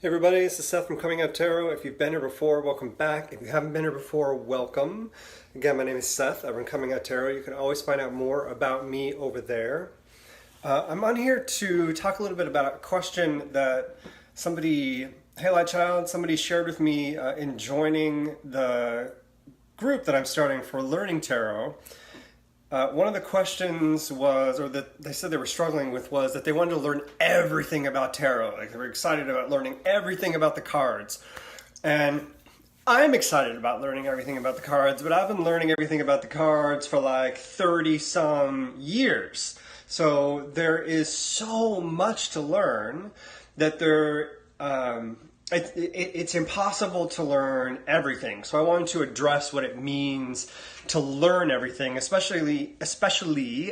Hey everybody, this is Seth from Coming Out Tarot. If you've been here before, welcome back. If you haven't been here before, welcome. Again, my name is Seth. I've been Coming Out Tarot. You can always find out more about me over there. I'm on here to talk a little bit about a question that somebody shared with me in joining the group that I'm starting for Learning Tarot. One of the questions was, or that they said they were struggling with, was that they wanted to learn everything about tarot. Like they were excited about learning everything about the cards. And I'm excited about learning everything about the cards, but I've been learning everything about the cards for like 30 some years. So there is so much to learn that it's impossible to learn everything. So I wanted to address what it means to learn everything, especially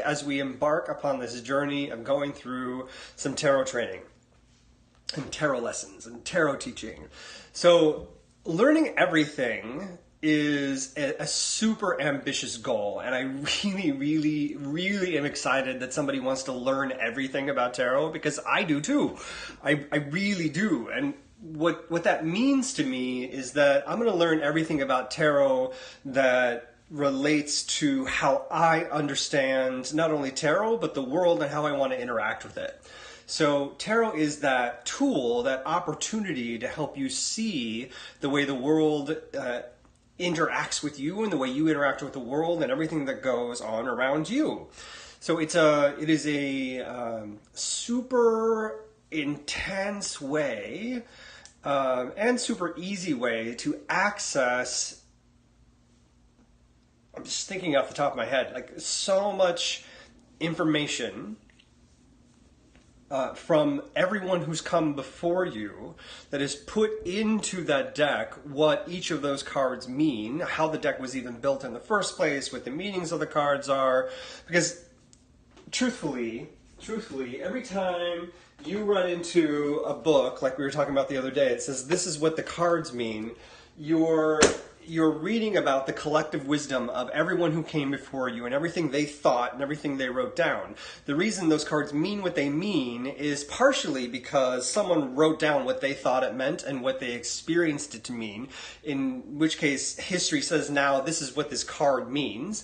as we embark upon this journey of going through some tarot training and tarot lessons and tarot teaching. So learning everything is a super ambitious goal, and I really am excited that somebody wants to learn everything about tarot, because I do too. I really do. And what that means to me is that I'm going to learn everything about tarot that relates to how I understand not only tarot, but the world and how I want to interact with it. So tarot is that tool, that opportunity to help you see the way the world interacts with you and the way you interact with the world and everything that goes on around you. So it is a super intense way and super easy way to access. I'm just thinking off the top of my head, like so much information from everyone who's come before you that is put into that deck, what each of those cards mean, how the deck was even built in the first place, what the meanings of the cards are. Because truthfully, every time you run into a book, like we were talking about the other day, it says this is what the cards mean, you're reading about the collective wisdom of everyone who came before you and everything they thought and everything they wrote down. The reason those cards mean what they mean is partially because someone wrote down what they thought it meant and what they experienced it to mean, in which case history says now this is what this card means,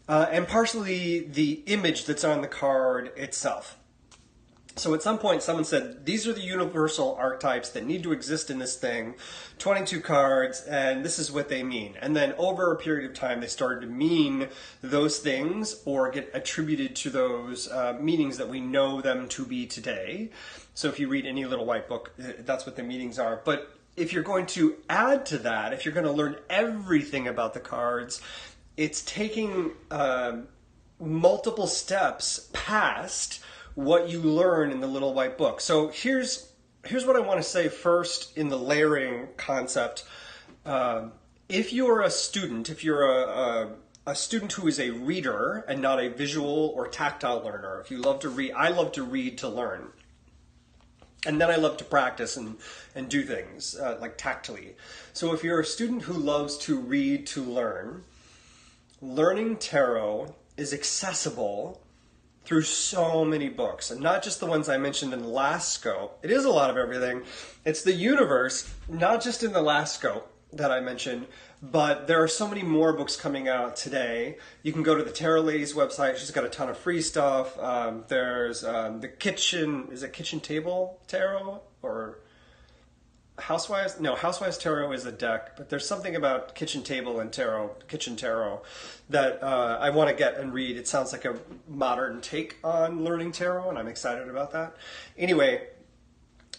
and partially the image that's on the card itself. So at some point someone said, these are the universal archetypes that need to exist in this thing, 22 cards, and this is what they mean. And then over a period of time, they started to mean those things or get attributed to those meanings that we know them to be today. So if you read any little white book, that's what the meanings are. But if you're going to add to that, if you're going to learn everything about the cards, it's taking multiple steps past what you learn in the little white book. So here's what I want to say first in the layering concept. If you're a student, if you're a student who is a reader and not a visual or tactile learner, if you love to read, I love to read to learn. And then I love to practice and do things like tactily. So if you're a student who loves to read to learn, learning tarot is accessible through so many books, and not just the ones I mentioned in the last scope. It is a lot of everything. It's the universe, not just in the last scope that I mentioned, but there are so many more books coming out today. You can go to the Tarot Lady's website. She's got a ton of free stuff. There's the Kitchen, is it Kitchen Table Tarot or Housewives? No, Housewives Tarot is a deck, but there's something about Kitchen Table and Kitchen Tarot that I want to get and read. It sounds like a modern take on learning tarot, and I'm excited about that. Anyway,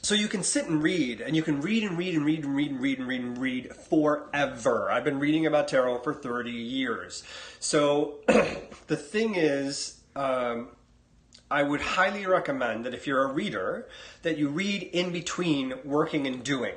so you can sit and read, and you can read and read and read and read and read and read and read forever. I've been reading about tarot for 30 years. So the thing is, I would highly recommend that if you're a reader, that you read in between working and doing.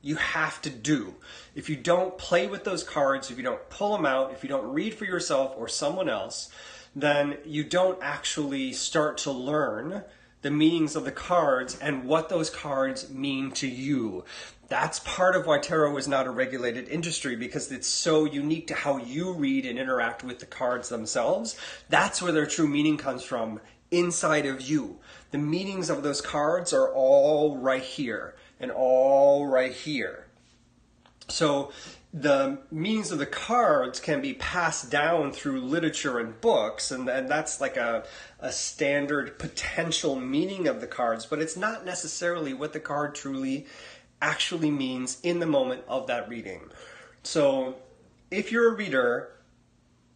You have to do. If you don't play with those cards, if you don't pull them out, if you don't read for yourself or someone else, then you don't actually start to learn the meanings of the cards and what those cards mean to you. That's part of why tarot is not a regulated industry, because it's so unique to how you read and interact with the cards themselves. That's where their true meaning comes from inside of you. The meanings of those cards are all right here and all right here. So the meanings of the cards can be passed down through literature and books, and that's like a standard potential meaning of the cards, but it's not necessarily what the card truly actually means in the moment of that reading. So if you're a reader,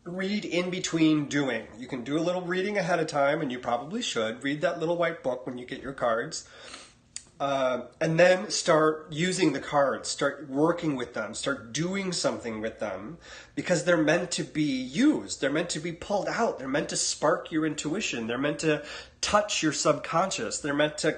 read in between doing. You can do a little reading ahead of time, and you probably should. Read that little white book when you get your cards. And then start using the cards, start working with them, start doing something with them, because they're meant to be used. They're meant to be pulled out. They're meant to spark your intuition. They're meant to touch your subconscious. They're meant to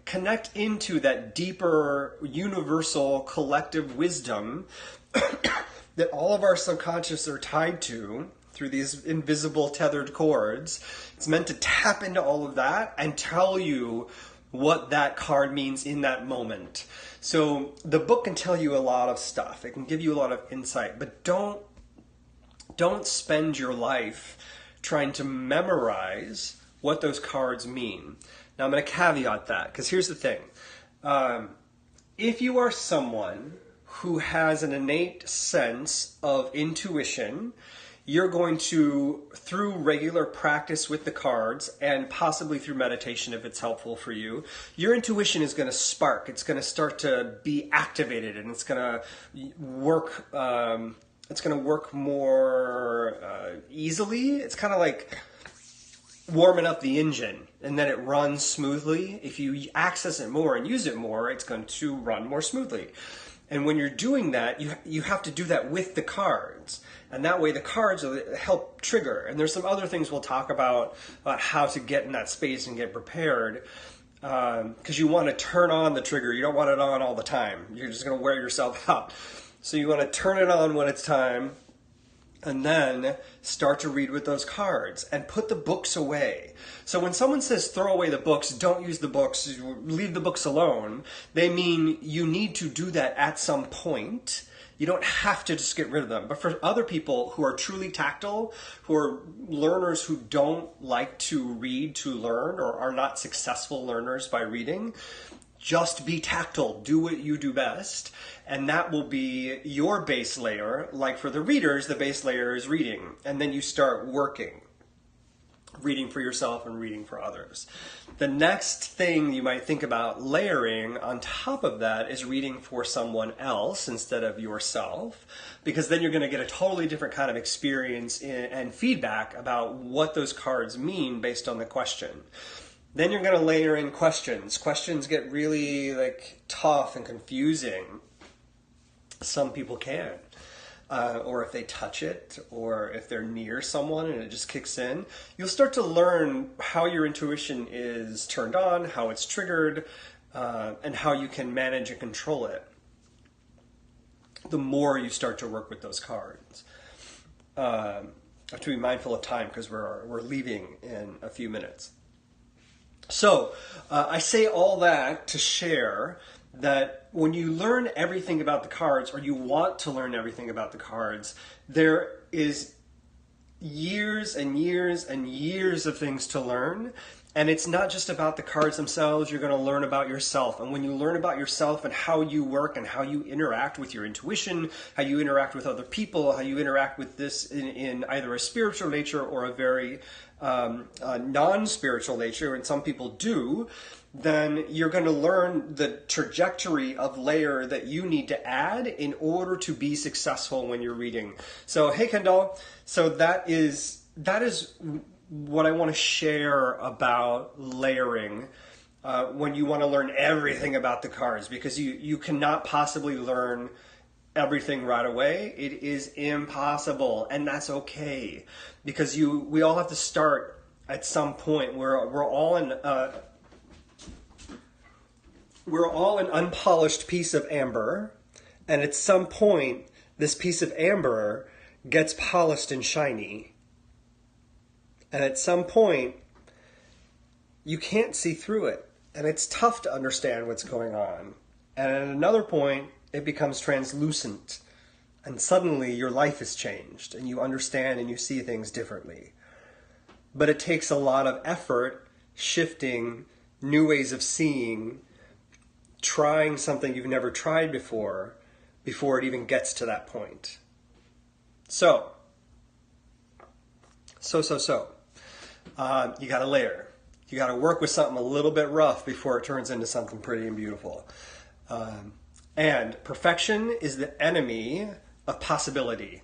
connect into that deeper, universal, collective wisdom that all of our subconscious are tied to through these invisible tethered cords. It's meant to tap into all of that and tell you what that card means in that moment. So the book can tell you a lot of stuff. It can give you a lot of insight, but don't spend your life trying to memorize what those cards mean. Now I'm going to caveat that, because here's the thing. If you are someone who has an innate sense of intuition, you're going to, through regular practice with the cards and possibly through meditation if it's helpful for you, your intuition is going to spark. It's going to start to be activated, and it's going to work. It's going to work more easily. It's kind of like warming up the engine, and then it runs smoothly. If you access it more and use it more, it's going to run more smoothly. And when you're doing that, you have to do that with the cards. And that way the cards will help trigger. And there's some other things we'll talk about how to get in that space and get prepared. Because you want to turn on the trigger. You don't want it on all the time. You're just going to wear yourself out. So you want to turn it on when it's time, and then start to read with those cards and put the books away. So when someone says throw away the books, don't use the books, leave the books alone, they mean you need to do that at some point. You don't have to just get rid of them. But for other people who are truly tactile, who are learners who don't like to read to learn, or are not successful learners by reading, just be tactile. Do what you do best. And that will be your base layer. Like for the readers, the base layer is reading. And then you start working. Reading for yourself and reading for others. The next thing you might think about layering on top of that is reading for someone else instead of yourself, because then you're going to get a totally different kind of experience and feedback about what those cards mean based on the question. Then you're going to layer in questions. Questions get really tough and confusing. Some people can. Or if they touch it, or if they're near someone and it just kicks in, you'll start to learn how your intuition is turned on, how it's triggered, and how you can manage and control it the more you start to work with those cards. I have to be mindful of time because we're leaving in a few minutes. So I say all that to share that when you learn everything about the cards, or you want to learn everything about the cards, there is years and years and years of things to learn. And it's not just about the cards themselves. You're going to learn about yourself. And when you learn about yourself and how you work and how you interact with your intuition, how you interact with other people, how you interact with this in either a spiritual nature or a very non-spiritual nature, and some people do, then you're going to learn the trajectory of layer that you need to add in order to be successful when you're reading. So, hey Kendall, so that is what I want to share about layering when you want to learn everything about the cards, because you cannot possibly learn everything right away. It is impossible, and that's okay, because we all have to start at some point. We're all an unpolished piece of amber, and at some point this piece of amber gets polished and shiny. And at some point, you can't see through it. And it's tough to understand what's going on. And at another point, it becomes translucent. And suddenly your life is changed. And you understand and you see things differently. but it takes a lot of effort, shifting, new ways of seeing, trying something you've never tried before it even gets to that point. So, you got to layer. You got to work with something a little bit rough before it turns into something pretty and beautiful. And perfection is the enemy of possibility.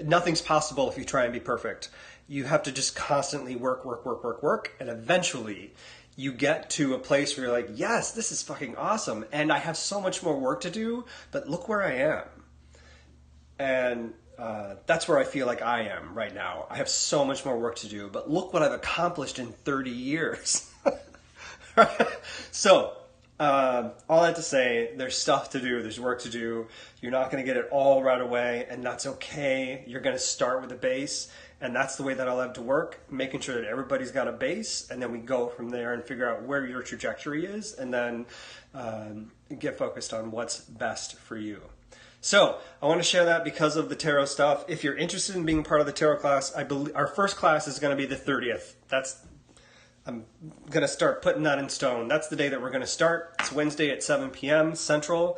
Nothing's possible if you try and be perfect. You have to just constantly work, and eventually you get to a place where you're like, yes, this is fucking awesome, and I have so much more work to do, but look where I am. And that's where I feel like I am right now. I have so much more work to do, but look what I've accomplished in 30 years. So, all that to say, there's stuff to do, there's work to do. You're not going to get it all right away, and that's okay. You're going to start with a base, and that's the way that I love to work, making sure that everybody's got a base, and then we go from there and figure out where your trajectory is, and then get focused on what's best for you. So I want to share that because of the tarot stuff. If you're interested in being part of the tarot class, I believe our first class is going to be the 30th. I'm going to start putting that in stone. That's the day that we're going to start. It's Wednesday at 7 p.m. Central.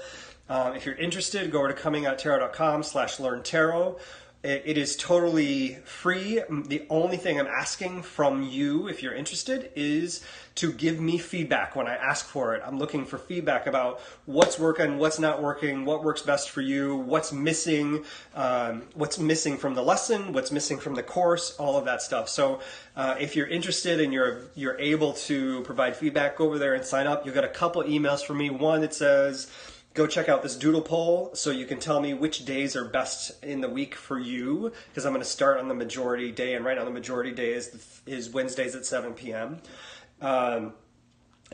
If you're interested, go over to comingouttarot.com/learntarot. It is totally free. The only thing I'm asking from you, if you're interested, is to give me feedback when I ask for it. I'm looking for feedback about what's working, what's not working, what works best for you, what's missing from the lesson, what's missing from the course, all of that stuff. So if you're interested and you're able to provide feedback, go over there and sign up. You'll get a couple emails from me. One that says, go check out this doodle poll so you can tell me which days are best in the week for you, because I'm going to start on the majority day, and right now the majority day is Wednesdays at 7 p.m.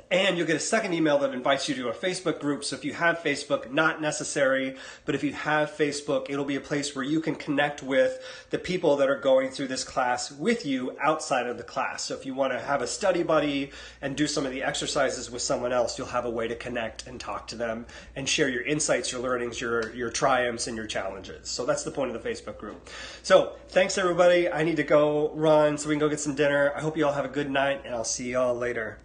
And you'll get a second email that invites you to a Facebook group. So if you have Facebook, not necessary, but if you have Facebook, it'll be a place where you can connect with the people that are going through this class with you outside of the class. So if you want to have a study buddy and do some of the exercises with someone else, you'll have a way to connect and talk to them and share your insights, your learnings, your triumphs, and your challenges. So that's the point of the Facebook group. So thanks, everybody. I need to go run so we can go get some dinner. I hope you all have a good night, and I'll see you all later.